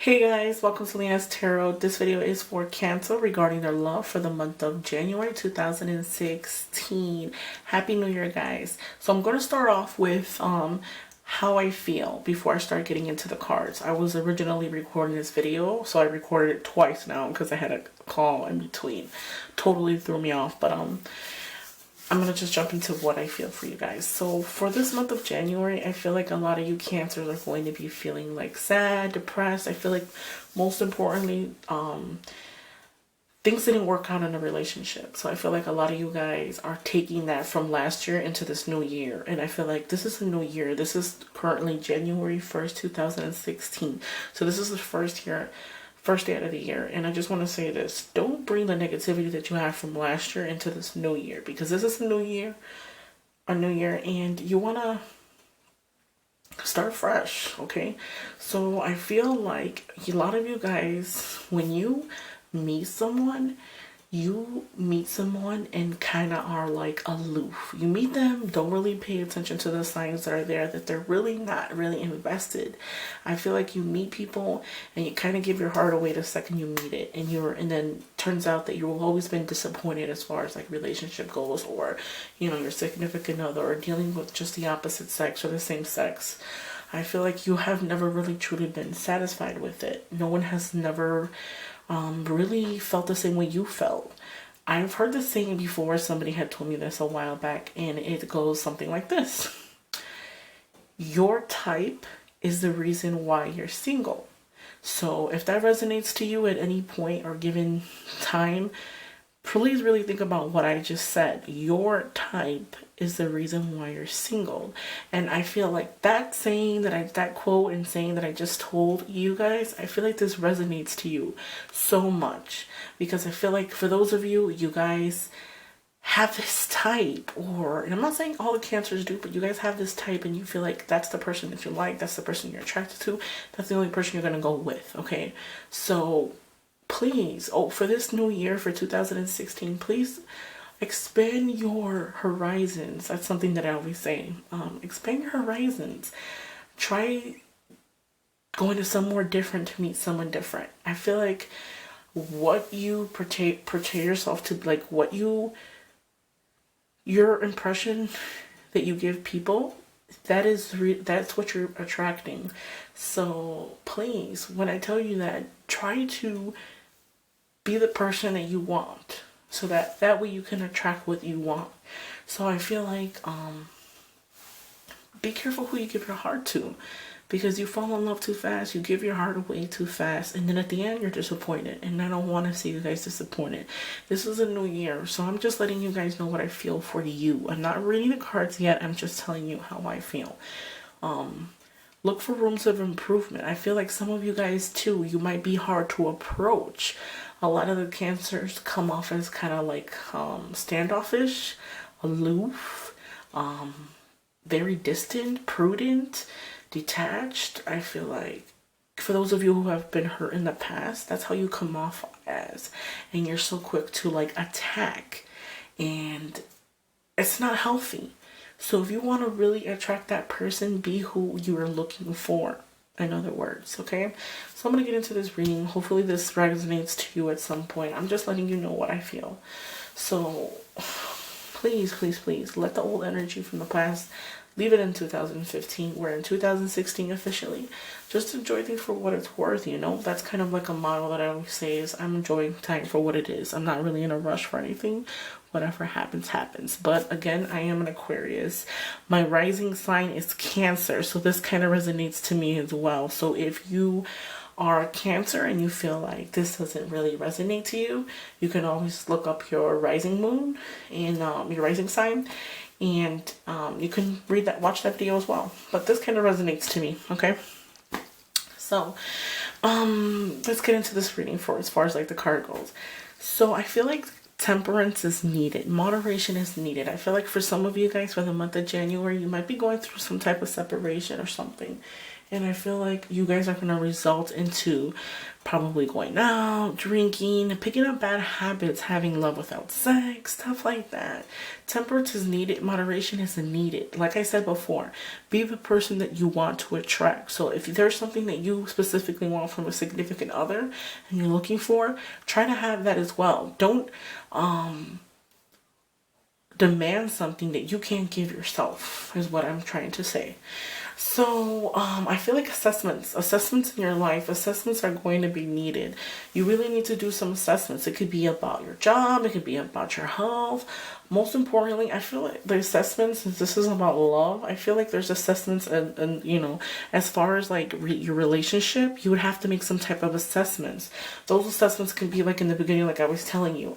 Hey guys, welcome to Lena's Tarot. This video is for Cancer regarding their love for the month of January 2016. Happy New Year, guys. So I'm going to start off with how I feel before I start getting into the cards. I was originally recording this video, so I recorded it twice now because I had a call in between. Totally threw me off, but I'm going to just jump into what I feel for you guys. So for this month of January, I feel like a lot of you Cancers are going to be feeling like sad, depressed. I feel like most importantly, things didn't work out in a relationship. So I feel like a lot of you guys are taking that from last year into this new year. And I feel like this is a new year. This is currently January 1st, 2016. So this is the first day of the year, and I just want to say this: don't bring the negativity that you have from last year into this new year, because this is a new year, and you want to start fresh. Okay, so I feel like a lot of you guys, when you meet someone and kind of are like aloof. You meet them, don't really pay attention to the signs that are there, that they're really not really invested. I feel like you meet people and you kind of give your heart away the second you meet it, and then turns out that you've always been disappointed as far as like relationship goes, or your significant other, or dealing with just the opposite sex or the same sex. I feel like you have never really truly been satisfied with it. No one has never really felt the same way you felt. I've heard this saying before. Somebody had told me this a while back, and it goes something like this: your type is the reason why you're single. So if that resonates to you at any point or given time, please really think about what I just said. Your type is the reason why you're single. And I feel like that saying that quote and saying that I just told you guys, I feel like this resonates to you so much, because I feel like for those of you guys have this type, and I'm not saying all the Cancers do, but you guys have this type and you feel like that's the person that you like, that's the person you're attracted to, that's the only person you're going to go with. Okay, so please, for this new year, for 2016, please expand your horizons. That's something that I always say. Expand your horizons. Try going to somewhere different to meet someone different. I feel like what you portray yourself to, like your impression that you give people, that's what you're attracting. So please, when I tell you that, try to be the person that you want, so that way you can attract what you want. So I feel like be careful who you give your heart to, because you fall in love too fast, you give your heart away too fast, and then at the end you're disappointed, and I don't want to see you guys disappointed. This is a new year, so I'm just letting you guys know what I feel for you. I'm not reading the cards yet, I'm just telling you how I feel. Look for rooms of improvement. I feel like some of you guys too, you might be hard to approach. A lot of the Cancers come off as kind of like standoffish, aloof, very distant, prudent, detached. I feel like for those of you who have been hurt in the past, that's how you come off as. And you're so quick to like attack, and it's not healthy. So if you want to really attract that person, be who you are looking for, in other words. Okay, so I'm going to get into this reading. Hopefully this resonates to you at some point. I'm just letting you know what I feel. So please, please, please let the old energy from the past, leave it in 2015. We're in 2016 officially. Just enjoy things for what it's worth, That's kind of like a motto that I always say, is I'm enjoying time for what it is. I'm not really in a rush for anything. Whatever happens, happens. But again, I am an Aquarius. My rising sign is Cancer, so this kind of resonates to me as well. So if you are a Cancer and you feel like this doesn't really resonate to you, you can always look up your rising moon and your rising sign, and you can watch that video as well. But this kind of resonates to me. Okay, so let's get into this reading for as far as like the card goes. So I feel like temperance is needed. Moderation is needed. I feel like for some of you guys, for the month of January, you might be going through some type of separation or something. And I feel like you guys are going to result into probably going out, drinking, picking up bad habits, having love without sex, stuff like that. Temperance is needed. Moderation is needed. Like I said before, be the person that you want to attract. So if there's something that you specifically want from a significant other and you're looking for, try to have that as well. Don't demand something that you can't give yourself, is what I'm trying to say. So I feel like assessments in your life, assessments are going to be needed. You really need to do some assessments. It could be about your job, it could be about your health. Most importantly, I feel like the assessments, since this is about love, I feel like there's assessments, and you know, as far as like your relationship, you would have to make some type of assessments. Those assessments can be like in the beginning, like I was telling you,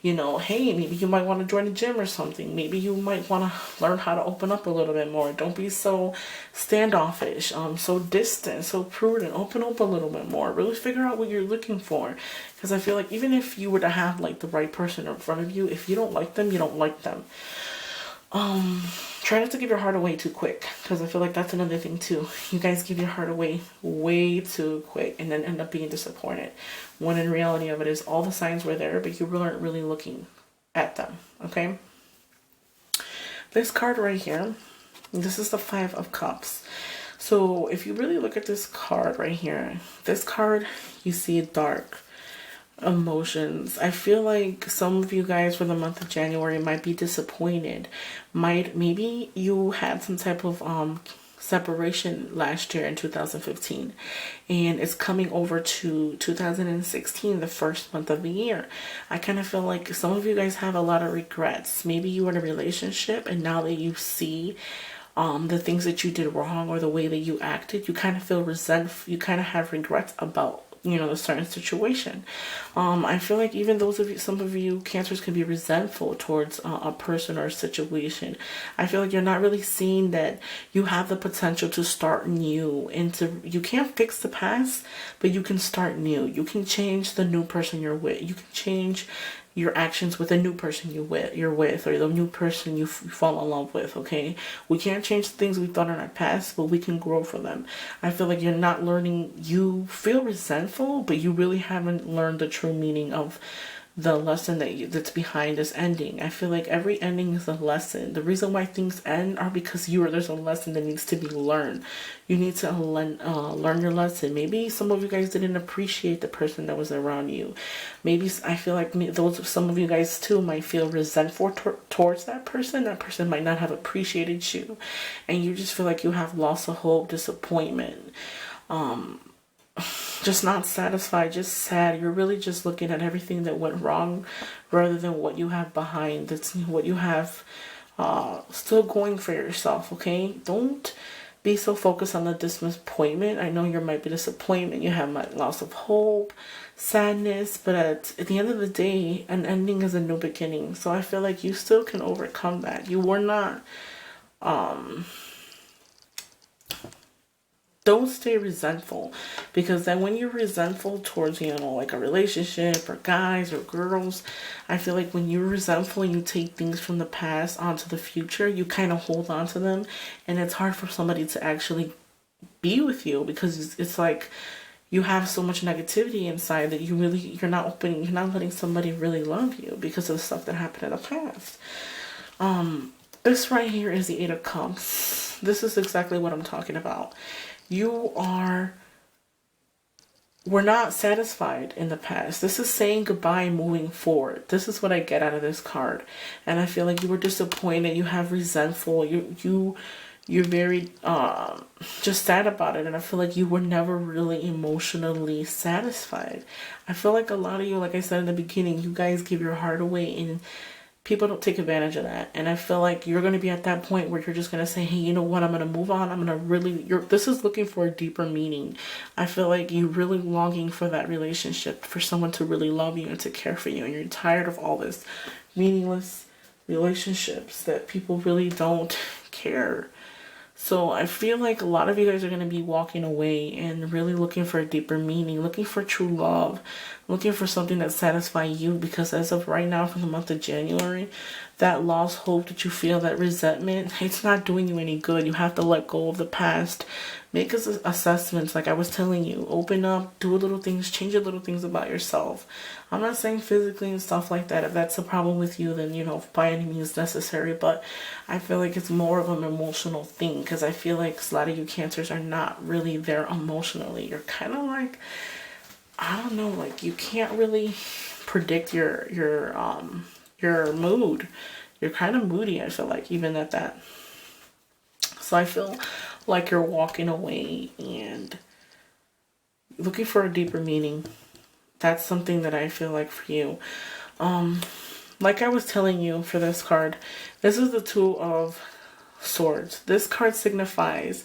you know, hey, maybe you might want to join a gym or something. Maybe you might want to learn how to open up a little bit more. Don't be so standoffish, so distant, so prudent. Open up a little bit more. Really figure out what you're looking for. Because I feel like even if you were to have like the right person in front of you, if you don't like them, you don't like them. Try not to give your heart away too quick, because I feel like that's another thing too. You guys give your heart away way too quick and then end up being disappointed, when in reality of it is all the signs were there, but you weren't really looking at them. Okay, this card right here, this is the Five of Cups. So if you really look at this card right here, this card, you see dark emotions. I feel like some of you guys for the month of January might be disappointed. Maybe you had some type of separation last year in 2015, and it's coming over to 2016, the first month of the year. I kind of feel like some of you guys have a lot of regrets. Maybe you were in a relationship and now that you see the things that you did wrong or the way that you acted, you kind of feel resentful. You kind of have regrets about, you know, a certain situation. I feel like even some of you Cancers can be resentful towards a person or a situation. I feel like you're not really seeing that you have the potential to start new. You can't fix the past, but you can start new. You can change the new person you're with. You can change your actions with a new person you're with, or the new person you fall in love with. Okay, we can't change the things we've done in our past, but we can grow from them. I feel like you're not learning. You feel resentful, but you really haven't learned the true meaning of the lesson that's behind this ending. I feel like every ending is a lesson. The reason why things end are because there's a lesson that needs to be learned. You need to learn your lesson. Maybe some of you guys didn't appreciate the person that was around you. Maybe I feel like some of you guys too might feel resentful towards that person. That person might not have appreciated you, and you just feel like you have loss of hope, disappointment, just not satisfied, just sad. You're really just looking at everything that went wrong rather than what you have behind. That's what you have still going for yourself. Okay, don't be so focused on the disappointment. I know you might be disappointment, you have loss of hope, sadness, but at the end of the day, an ending is a new beginning. So I feel like you still can overcome that. You were not don't stay resentful, because then when you're resentful towards, you know, like a relationship or guys or girls, I feel like when you're resentful and you take things from the past onto the future, you kind of hold on to them, and it's hard for somebody to actually be with you, because it's like you have so much negativity inside that you're not letting somebody really love you because of the stuff that happened in the past. This right here is the Eight of Cups. This is exactly what I'm talking about. We're not satisfied in the past. This is saying goodbye, moving forward. This is what I get out of this card. And I feel like you were disappointed, you have resentful, you're very just sad about it. And I feel like you were never really emotionally satisfied. I feel like a lot of you, like I said in the beginning, you guys give your heart away, and people don't take advantage of that. And I feel like you're going to be at that point where you're just going to say, hey, you know what, I'm going to move on. This is looking for a deeper meaning. I feel like you're really longing for that relationship, for someone to really love you and to care for you. And you're tired of all this meaningless relationships that people really don't care. So I feel like a lot of you guys are going to be walking away and really looking for a deeper meaning, looking for true love, looking for something that satisfies you, because as of right now, for the month of January, that lost hope that you feel, that resentment, it's not doing you any good. You have to let go of the past. Make assessments, like I was telling you. Open up, do little things, change the little things about yourself. I'm not saying physically and stuff like that. If that's a problem with you, then, by any means necessary. But I feel like it's more of an emotional thing, because I feel like a lot of you Cancers are not really there emotionally. You're kind of like, I don't know, like you can't really predict your mood. You're kind of moody, I feel like, even at that. So I feel like you're walking away and looking for a deeper meaning. That's something that I feel like for you. Like I was telling you for this card, this is the Two of Swords. This card signifies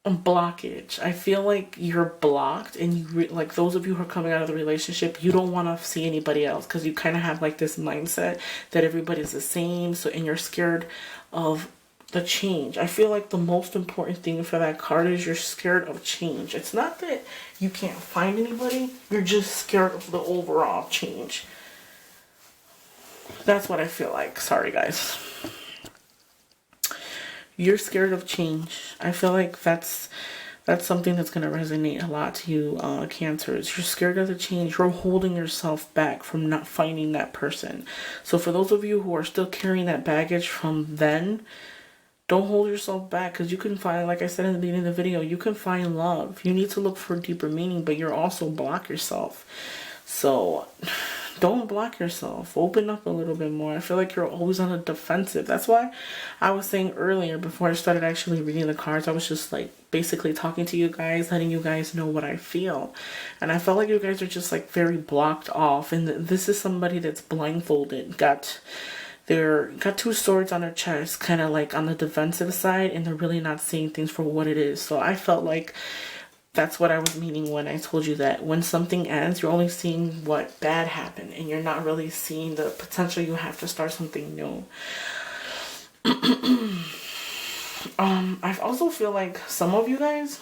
blockage. I feel like you're blocked, and you like those of you who are coming out of the relationship, you don't want to see anybody else, because you kind of have like this mindset that everybody's the same. So, and you're scared of the change. I feel like the most important thing for that card is you're scared of change. It's not that you can't find anybody, you're just scared of the overall change. That's what I feel like. Sorry, guys. You're scared of change. I feel like that's something that's going to resonate a lot to you, Cancers. You're scared of the change. You're holding yourself back from not finding that person. So for those of you who are still carrying that baggage from then, don't hold yourself back, because you can find, like I said in the beginning of the video, you can find love. You need to look for deeper meaning, but you're also block yourself. So don't block yourself. Open up a little bit more. I feel like you're always on the defensive. That's why I was saying earlier, before I started actually reading the cards, I was just like basically talking to you guys, letting you guys know what I feel. And I felt like you guys are just like very blocked off. And this is somebody that's blindfolded, got two swords on their chest, kind of like on the defensive side, and they're really not seeing things for what it is. So I felt like that's what I was meaning when I told you that when something ends, you're only seeing what bad happened, and you're not really seeing the potential you have to start something new. I also feel like some of you guys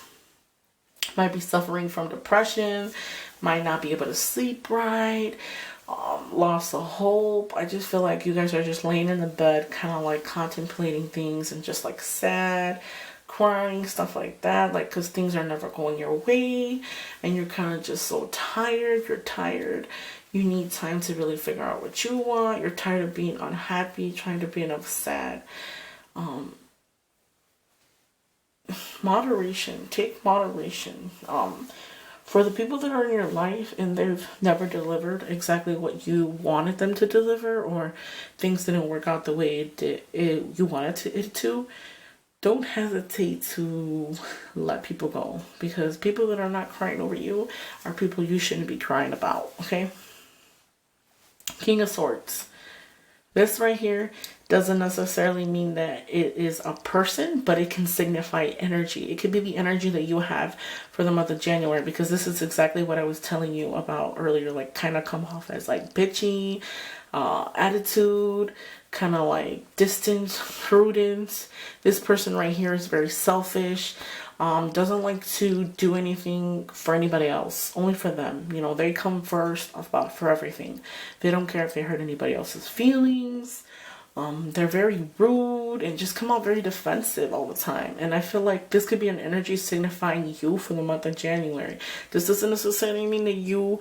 might be suffering from depression, might not be able to sleep right, loss of hope. I just feel like you guys are just laying in the bed, kind of like contemplating things and just like sad, crying, stuff like that, like because things are never going your way, and you're kind of just so tired. You're tired. You need time to really figure out what you want. You're tired of being unhappy, trying to be enough sad. Moderation. Take moderation. For the people that are in your life and they've never delivered exactly what you wanted them to deliver, or things didn't work out the way you wanted it to, don't hesitate to let people go, because people that are not crying over you are people you shouldn't be crying about, okay? King of Swords. This right here doesn't necessarily mean that it is a person, but it can signify energy. It could be the energy that you have for the month of January, because this is exactly what I was telling you about earlier, like kind of come off as like bitchy, attitude, kind of like distance, prudence. This person right here is very selfish, doesn't like to do anything for anybody else, only for them. You know, they come first for everything. They don't care if they hurt anybody else's feelings. They're very rude and just come out very defensive all the time. And I feel like this could be an energy signifying you for the month of January. This doesn't necessarily mean that you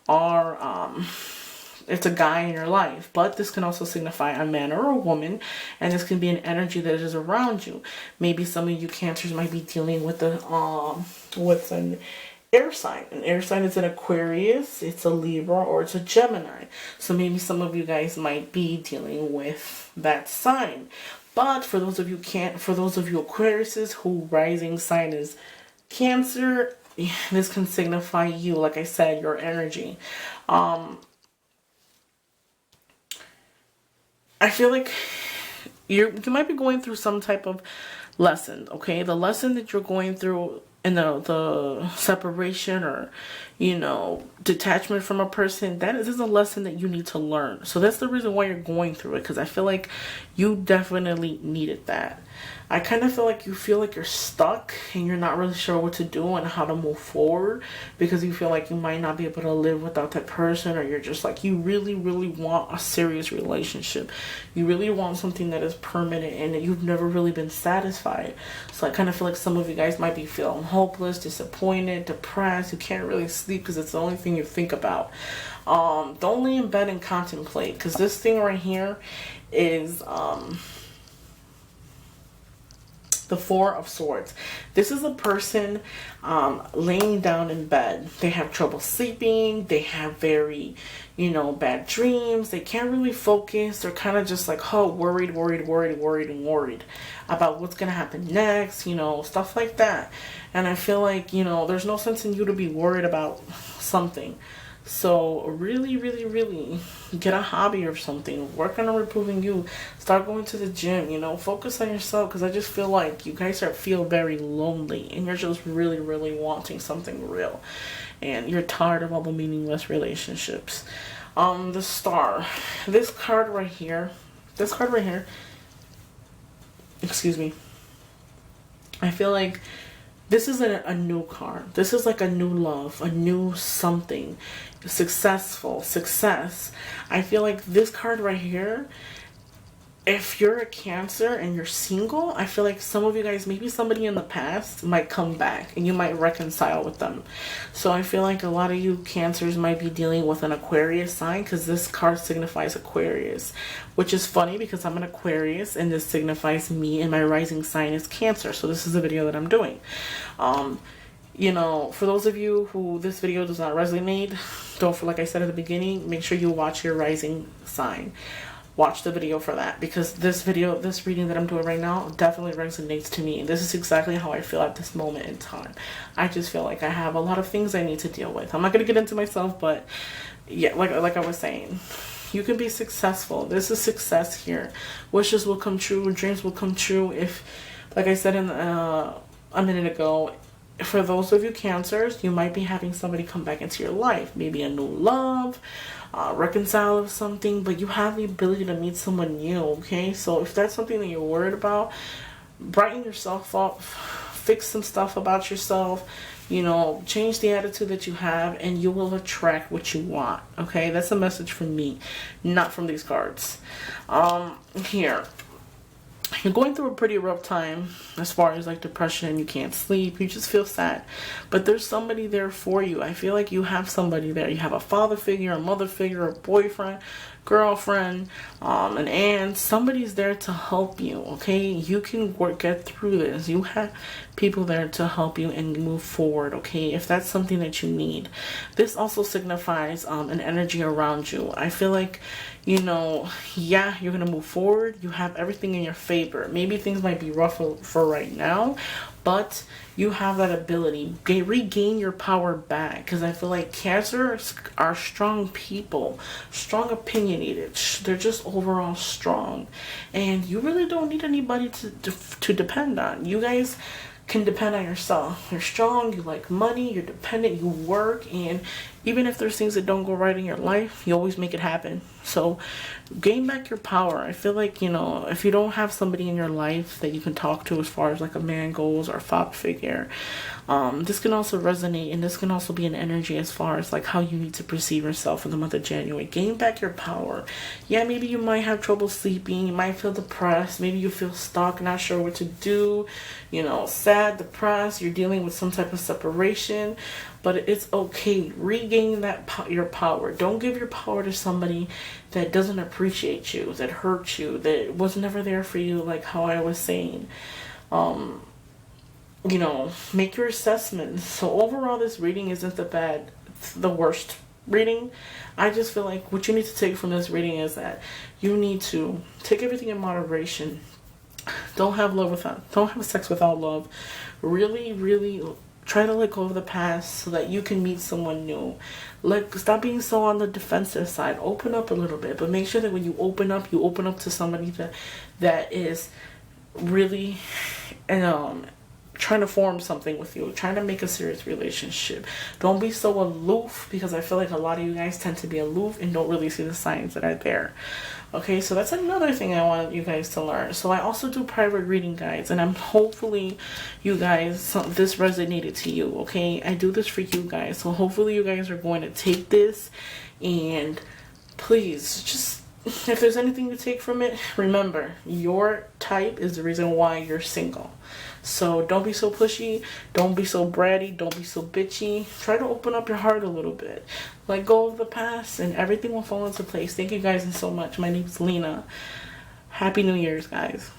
are, it's a guy in your life, but this can also signify a man or a woman, and this can be an energy that is around you. Maybe some of you Cancers might be dealing with with an air sign. An air sign is an Aquarius, it's a Libra, or it's a Gemini. So maybe some of you guys might be dealing with that sign. But for those of you Aquariuses who rising sign is Cancer, this can signify you, like I said, your energy. I feel like you might be going through some type of lesson, okay? The lesson that you're going through and the separation, or detachment from a person, this is a lesson that you need to learn. So that's the reason why you're going through it, because I feel like you definitely needed that. I kind of feel like you feel like you're stuck and you're not really sure what to do and how to move forward, because you feel like you might not be able to live without that person, or you're just like, you really, really want a serious relationship. You really want something that is permanent, and you've never really been satisfied. So I kind of feel like some of you guys might be feeling hopeless, disappointed, depressed. You can't really sleep because it's the only thing you think about. Don't lay in bed and contemplate, because this thing right here is the Four of Swords. This is a person laying down in bed. They have trouble sleeping. They have very, bad dreams. They can't really focus. They're kind of just like, worried about what's going to happen next, stuff like that. And I feel like, there's no sense in you to be worried about something. So really, really, really get a hobby or something. Work on improving you. Start going to the gym, focus on yourself, because I just feel like you guys feel very lonely, and you're just really, really wanting something real. And you're tired of all the meaningless relationships. The Star. This card right here, excuse me. I feel like this isn't a new card. This is like a new love, a new something, success. I feel like this card right here, if you're a Cancer and you're single, I feel like some of you guys, maybe somebody in the past might come back and you might reconcile with them. So I feel like a lot of you Cancers might be dealing with an Aquarius sign, because this card signifies Aquarius, which is funny because I'm an Aquarius and this signifies me, and my rising sign is Cancer. So this is the video that I'm doing. For those of you who this video does not resonate, like I said at the beginning, make sure you watch your rising sign. Watch the video for that, because this reading that I'm doing right now definitely resonates to me. This is exactly how I feel at this moment in time. I just feel like I have a lot of things I need to deal with. I'm not going to get into myself, but yeah, like I was saying, you can be successful. This is success here. Wishes will come true. Dreams will come true. If, like I said a minute ago, for those of you Cancers, you might be having somebody come back into your life. Maybe a new love, reconcile with something, but you have the ability to meet someone new, okay? So if that's something that you're worried about, brighten yourself up, fix some stuff about yourself, change the attitude that you have, and you will attract what you want, okay? That's a message from me, not from these cards. Here. You're going through a pretty rough time as far as like depression. You can't sleep. You just feel sad. But there's somebody there for you. I feel like you have somebody there. You have a father figure, a mother figure, a boyfriend, girlfriend, an aunt. Somebody's there to help you, okay? You can get through this. You have people there to help you and move forward, okay? If that's something that you need. This also signifies an energy around you. I feel like, you're going to move forward. You have everything in your favor. Maybe things might be rough for right now, but you have that ability. Regain your power back, because I feel like Cancers are strong people, strong opinionated. They're just overall strong, and you really don't need anybody to depend on. You guys can depend on yourself. You're strong, you like money, you're dependent, you work, and even if there's things that don't go right in your life, you always make it happen. So gain back your power. I feel like, if you don't have somebody in your life that you can talk to as far as like a man goes, or a father figure, this can also resonate, and this can also be an energy as far as like how you need to perceive yourself in the month of January. Gain back your power. Yeah, maybe you might have trouble sleeping, you might feel depressed, maybe you feel stuck, not sure what to do, sad, depressed, you're dealing with some type of separation, but it's okay. Regain your power. Don't give your power to somebody that doesn't appreciate you, that hurts you, that was never there for you, like how I was saying. Make your assessments. So overall, this reading isn't the worst reading. I just feel like what you need to take from this reading is that you need to take everything in moderation. Don't have sex without love. Really, really try to let go of the past so that you can meet someone new. Stop being so on the defensive side. Open up a little bit, but make sure that when you open up trying to form something with you, trying to make a serious relationship. Don't be so aloof, because I feel like a lot of you guys tend to be aloof and don't really see the signs that are there. Okay, so that's another thing I want you guys to learn. So I also do private reading guides, and I'm hopefully you guys, this resonated to you. Okay, I do this for you guys, so hopefully you guys are going to take this, and please just, if there's anything to take from it, remember, your type is the reason why you're single. So don't be so pushy, don't be so bratty, don't be so bitchy. Try to open up your heart a little bit. Let go of the past and everything will fall into place. Thank you guys so much. My name's Lena. Happy New Year's, guys.